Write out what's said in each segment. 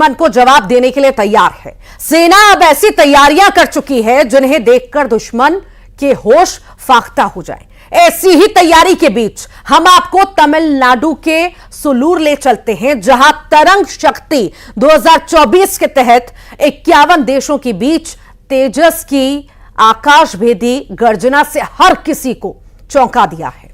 मन को जवाब देने के लिए तैयार है। सेना अब ऐसी तैयारियां कर चुकी है जिन्हें देखकर दुश्मन के होश फाख्ता हो जाए। ऐसी ही तैयारी के बीच हम आपको तमिलनाडु के सुलूर ले चलते हैं, जहां तरंग शक्ति 2024 के तहत 51 देशों के बीच तेजस की आकाशभेदी गर्जना से हर किसी को चौंका दिया है।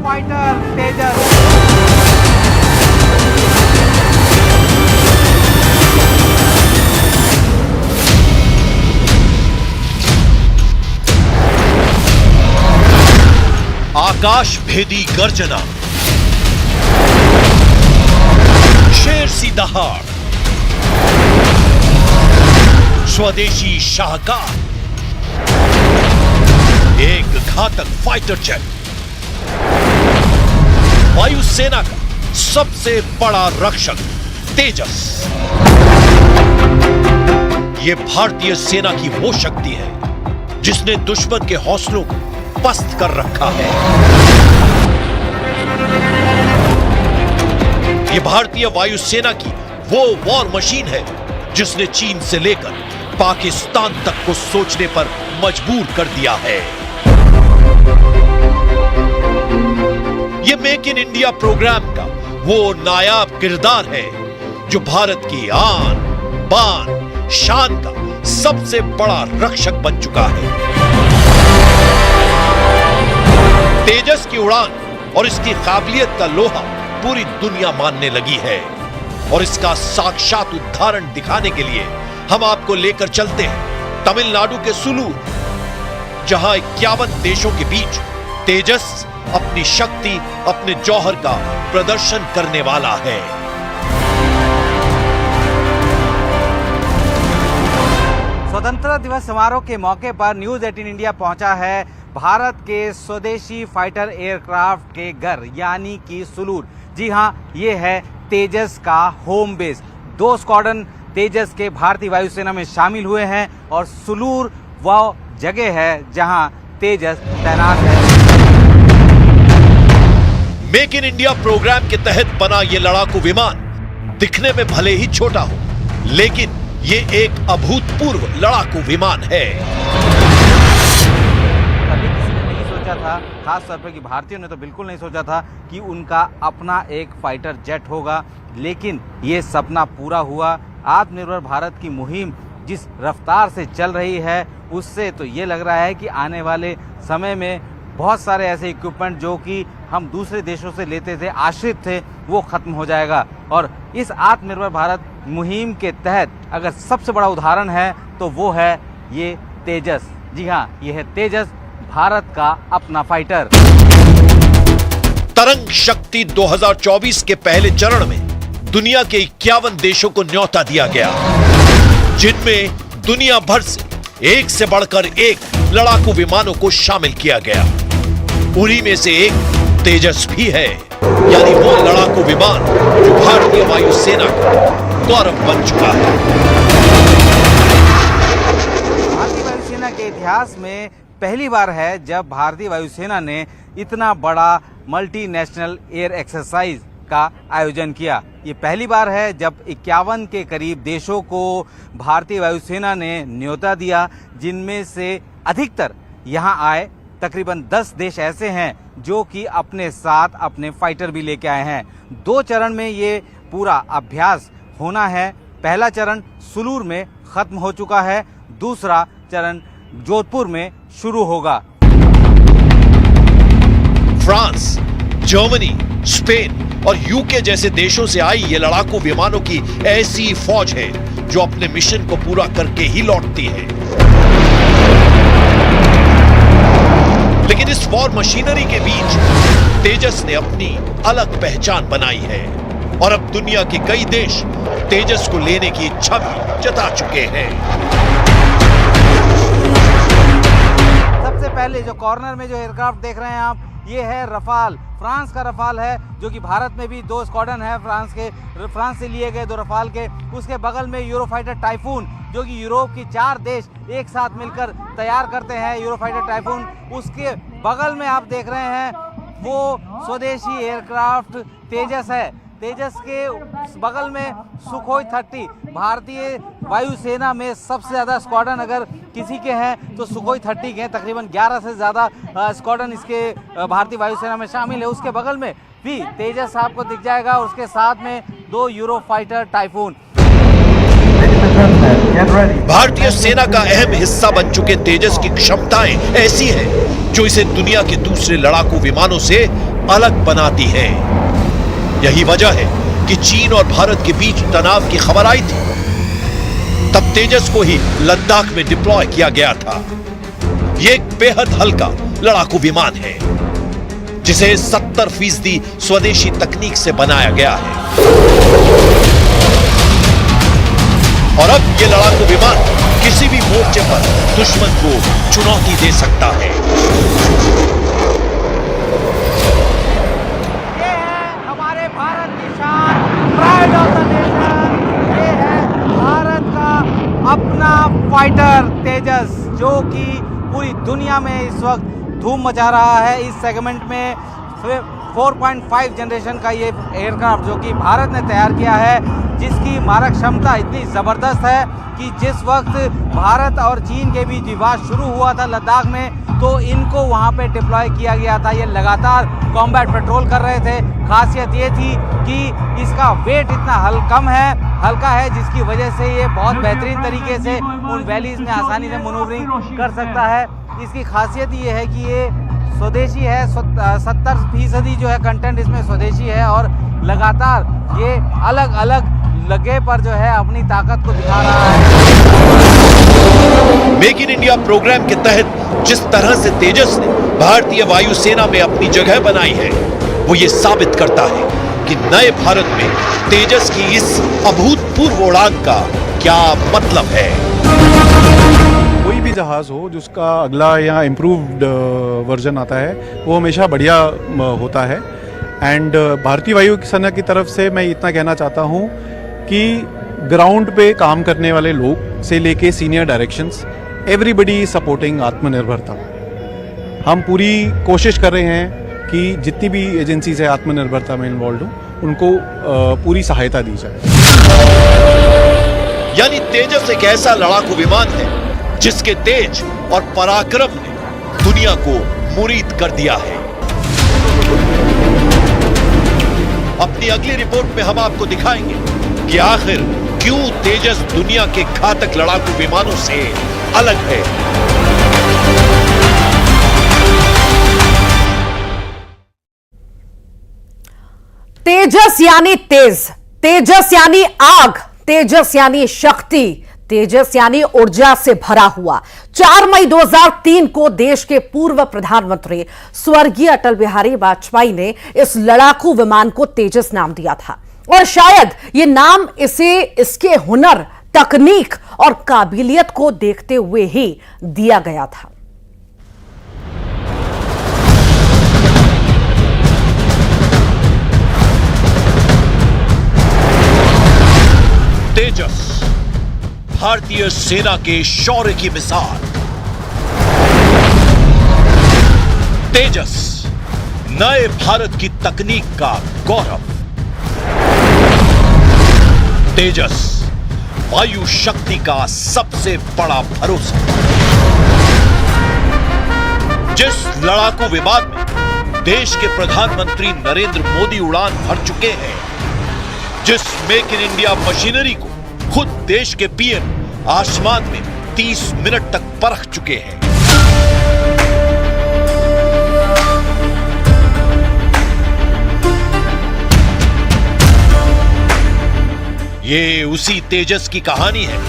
फाइटर तेजस। आकाश भेदी गर्जना, शेर सी दहाड़, स्वदेशी शाहकार, एक घातक फाइटर जेट, वायुसेना का सबसे बड़ा रक्षक तेजस। यह भारतीय सेना की वो शक्ति है जिसने दुश्मन के हौसलों को पस्त कर रखा है। यह भारतीय वायुसेना की वो वॉर मशीन है जिसने चीन से लेकर पाकिस्तान तक को सोचने पर मजबूर कर दिया है। ये मेक इन इंडिया प्रोग्राम का वो नायाब किरदार है जो भारत की आन, बान, शान का सबसे बड़ा रक्षक बन चुका है। तेजस की उड़ान और इसकी काबिलियत का लोहा पूरी दुनिया मानने लगी है और इसका साक्षात उदाहरण दिखाने के लिए हम आपको लेकर चलते हैं तमिलनाडु के सुलूर, जहां 51 देशों के बीच तेजस अपनी शक्ति, अपने जौहर का प्रदर्शन करने वाला है। स्वतंत्रता दिवस समारोह के मौके पर न्यूज 18 इंडिया पहुंचा है भारत के स्वदेशी फाइटर एयरक्राफ्ट के घर यानी कि सुलूर। जी हां, ये है तेजस का होम बेस। 2 स्क्वाड्रन तेजस के भारतीय वायुसेना में शामिल हुए हैं और सुलूर वह जगह है जहां तेजस तैनात है। मेक इन इंडिया प्रोग्राम के तहत बना ये लड़ाकू विमान दिखने में भले ही छोटा हो, लेकिन ये एक अभूतपूर्व लड़ाकू विमान है। कभी किसी ने नहीं सोचा था, खास तौर पर कि भारतीयों ने तो बिल्कुल नहीं सोचा था कि उनका अपना एक फाइटर जेट होगा, लेकिन ये सपना पूरा हुआ। आत्मनिर्भर भारत की मुहिम जिस रफ्तार से चल रही है, उससे तो ये लग रहा है कि आने वाले समय में बहुत सारे ऐसे इक्विपमेंट जो कि हम दूसरे देशों से लेते थे, आश्रित थे, वो खत्म हो जाएगा। और इस आत्मनिर्भर भारत मुहिम के तहत अगर सबसे बड़ा उदाहरण है तो वो है ये तेजस। जी हाँ, ये है तेजस, भारत का अपना फाइटर। तरंग शक्ति 2024 के पहले चरण में दुनिया के 51 देशों को न्योता दिया गया, जिनमें दुनिया भर से एक से बढ़कर एक लड़ाकू विमानों को शामिल किया गया। उन्हीं में से एक तेजस भी है, यानी वो लड़ाकू विमान जो भारतीय वायुसेना का गौरव बन चुका है। भारतीय वायुसेना के इतिहास में पहली बार है जब भारतीय वायुसेना ने इतना बड़ा मल्टीनेशनल एयर एक्सरसाइज का आयोजन किया। ये पहली बार है जब 51 के करीब देशों को भारतीय वायुसेना ने न्योता दिया, जिनमें से अधिकतर यहाँ आए। तकरीबन 10 देश ऐसे हैं जो कि अपने साथ अपने फाइटर भी लेके आए हैं। 2 चरण में ये पूरा अभ्यास होना है। पहला चरण सुलूर में खत्म हो चुका है, दूसरा चरण जोधपुर में शुरू होगा। फ्रांस, जर्मनी, स्पेन और यूके जैसे देशों से आई ये लड़ाकू विमानों की ऐसी फौज है जो अपने मिशन को पूरा करके ही लौटती है। लेकिन इस वॉर मशीनरी के बीच तेजस ने अपनी अलग पहचान बनाई है और अब दुनिया के कई देश तेजस को लेने की इच्छा भी जता चुके हैं। सबसे पहले जो कॉर्नर में जो एयरक्राफ्ट देख रहे हैं आप, ये है रफाल, फ्रांस का रफाल है, जो कि भारत में भी 2 स्क्वाड्रन है फ्रांस से लिए गए 2 रफाल के। उसके बगल में यूरोफाइटर टाइफून, जो कि यूरोप की 4 देश एक साथ मिलकर तैयार करते हैं यूरोफाइटर टाइफून। उसके बगल में आप देख रहे हैं वो स्वदेशी एयरक्राफ्ट तेजस है। तेजस के बगल में सुखोई 30, भारतीय वायुसेना में सबसे ज़्यादा स्क्वाड्रन अगर किसी के हैं तो सुखोई 30 के हैं। तकरीबन 11 से ज़्यादा स्क्वाड्रन इसके भारतीय वायुसेना में शामिल है। उसके बगल में भी तेजस आपको दिख जाएगा, और उसके साथ में 2 यूरोफाइटर टाइफून। भारतीय सेना का अहम हिस्सा बन चुके तेजस की क्षमताएं ऐसी हैं जो इसे दुनिया के दूसरे लड़ाकू विमानों से अलग बनाती है। यही वजह है कि चीन और भारत के बीच तनाव की खबर आई थी, तब तेजस को ही लद्दाख में डिप्लॉय किया गया था। यह एक बेहद हल्का लड़ाकू विमान है जिसे 70% स्वदेशी तकनीक से बनाया गया है, और अब यह लड़ाकू विमान किसी भी मोर्चे पर दुश्मन को चुनौती दे सकता है। ये है हमारे भारत की शान, प्राइड ऑफ द नेशन। ये है भारत का अपना फाइटर तेजस, जो कि पूरी दुनिया में इस वक्त धूम मचा रहा है। इस सेगमेंट में 4.5 जनरेशन का ये एयरक्राफ्ट जो कि भारत ने तैयार किया है, जिसकी मारक क्षमता इतनी ज़बरदस्त है कि जिस वक्त भारत और चीन के बीच विवाद शुरू हुआ था लद्दाख में, तो इनको वहाँ पे डिप्लॉय किया गया था। ये लगातार कॉम्बैट पेट्रोल कर रहे थे। खासियत ये थी कि इसका वेट इतना हल्का है, जिसकी वजह से ये बहुत बेहतरीन तरीके से उन वैलीज में आसानी से मनूवरिंग कर सकता है। इसकी खासियत ये है कि ये स्वदेशी है, 70% जो है कंटेंट इसमें स्वदेशी है, और लगातार ये अलग अलग लगे पर जो है अपनी ताकत को दिखा रहा है। मेक इन इंडिया प्रोग्राम के तहत जिस तरह से तेजस ने भारतीय वायुसेना में अपनी जगह बनाई है, वो ये साबित करता है कि नए भारत में तेजस की इस अभूतपूर्व उड़ान का क्या मतलब है। कोई भी जहाज हो जिसका अगला या इम्प्रूव्ड वर्जन आता है, वो हमेशा बढ़िया होता है। एंड भारतीय वायुसेना की तरफ से मैं इतना कहना चाहता हूँ कि ग्राउंड पे काम करने वाले लोग से लेके सीनियर डायरेक्शंस, एवरीबडी सपोर्टिंग आत्मनिर्भरता। हम पूरी कोशिश कर रहे हैं कि जितनी भी एजेंसीज है आत्मनिर्भरता में इन्वॉल्व हो, उनको पूरी सहायता दी जाए। यानी तेजस एक ऐसा लड़ाकू विमान है जिसके तेज और पराक्रम ने दुनिया को मुरीद कर दिया है। अपनी अगली रिपोर्ट में हम आपको दिखाएंगे कि आखिर क्यों तेजस दुनिया के घातक लड़ाकू विमानों से अलग है। तेजस यानी तेज, तेजस यानी आग, तेजस यानी शक्ति, तेजस यानी ऊर्जा से भरा हुआ। 4 मई 2003 को देश के पूर्व प्रधानमंत्री स्वर्गीय अटल बिहारी वाजपेयी ने इस लड़ाकू विमान को तेजस नाम दिया था, और शायद ये नाम इसे इसके हुनर, तकनीक और काबिलियत को देखते हुए ही दिया गया था। तेजस भारतीय सेना के शौर्य की मिसाल। तेजस नए भारत की तकनीक का गौरव। तेजस वायु शक्ति का सबसे बड़ा भरोसा। जिस लड़ाकू विमान में देश के प्रधानमंत्री नरेंद्र मोदी उड़ान भर चुके हैं, जिस मेक इन इंडिया मशीनरी को खुद देश के पीएम आसमान में 30 मिनट तक परख चुके हैं, ये उसी तेजस की कहानी है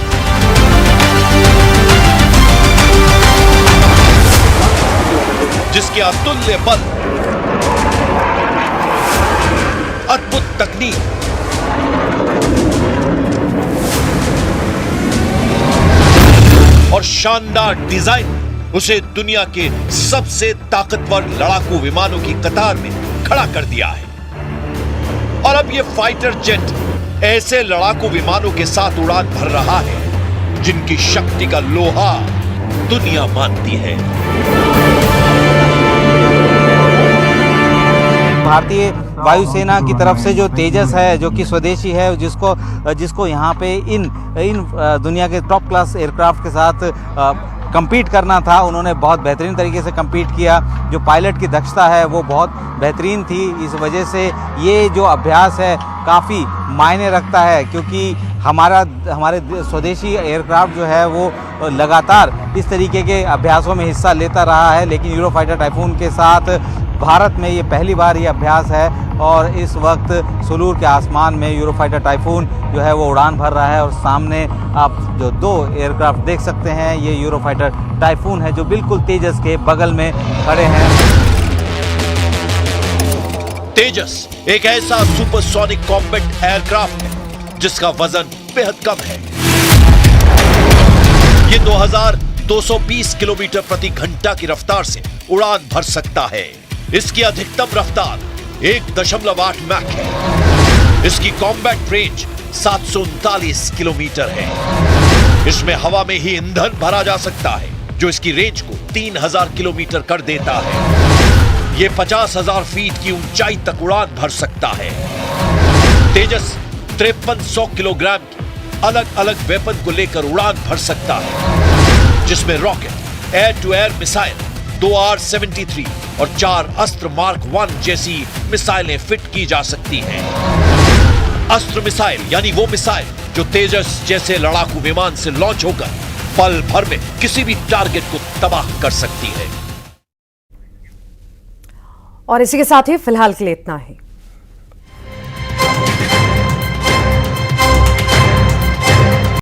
जिसके अतुल्य बल, अद्भुत तकनीक शानदार डिजाइन उसे दुनिया के सबसे ताकतवर लड़ाकू विमानों की कतार में खड़ा कर दिया है। और अब यह फाइटर जेट ऐसे लड़ाकू विमानों के साथ उड़ान भर रहा है जिनकी शक्ति का लोहा दुनिया मानती है। भारतीय वायुसेना की तरफ से जो तेजस है, जो कि स्वदेशी है, जिसको यहाँ पे इन दुनिया के टॉप क्लास एयरक्राफ्ट के साथ compete करना था, उन्होंने बहुत बेहतरीन तरीके से compete किया। जो पायलट की दक्षता है वो बहुत बेहतरीन थी। इस वजह से ये जो अभ्यास है काफ़ी मायने रखता है, क्योंकि हमारे स्वदेशी एयरक्राफ्ट जो है वो लगातार इस तरीके के अभ्यासों में हिस्सा लेता रहा है। लेकिन यूरोफाइटर टाइफून के साथ भारत में ये पहली बार ये अभ्यास है और इस वक्त सुलूर के आसमान में यूरोफाइटर टाइफून जो है वो उड़ान भर रहा है। और सामने आप जो दो एयरक्राफ्ट देख सकते हैं, ये यूरोफाइटर टाइफून है जो बिल्कुल तेजस के बगल में खड़े हैं। तेजस एक ऐसा सुपरसोनिक कॉम्बैट एयरक्राफ्ट है जिसका वजन बेहद कम है। ये 2220 किलोमीटर प्रति घंटा की रफ्तार से उड़ान भर सकता है। इसकी अधिकतम रफ्तार 1.8 मैक है। इसकी कॉम्बैट रेंज 739 किलोमीटर है। इसमें हवा में ही ईंधन भरा जा सकता है जो इसकी रेंज को 3000 किलोमीटर कर देता है। यह 50,000 फीट की ऊंचाई तक उड़ान भर सकता है। तेजस 5300 किलोग्राम की अलग अलग वेपन को लेकर उड़ान भर सकता है, जिसमें rocket, air to air missile, 2 R-73 और 4 अस्त्र मार्क 1 जैसी मिसाइलें फिट की जा सकती हैं। अस्त्र मिसाइल यानी वो मिसाइल जो तेजस जैसे लड़ाकू विमान से लॉन्च होकर पल भर में किसी भी टारगेट को तबाह कर सकती है। और इसी के साथ ही फिलहाल के लिए इतना ही।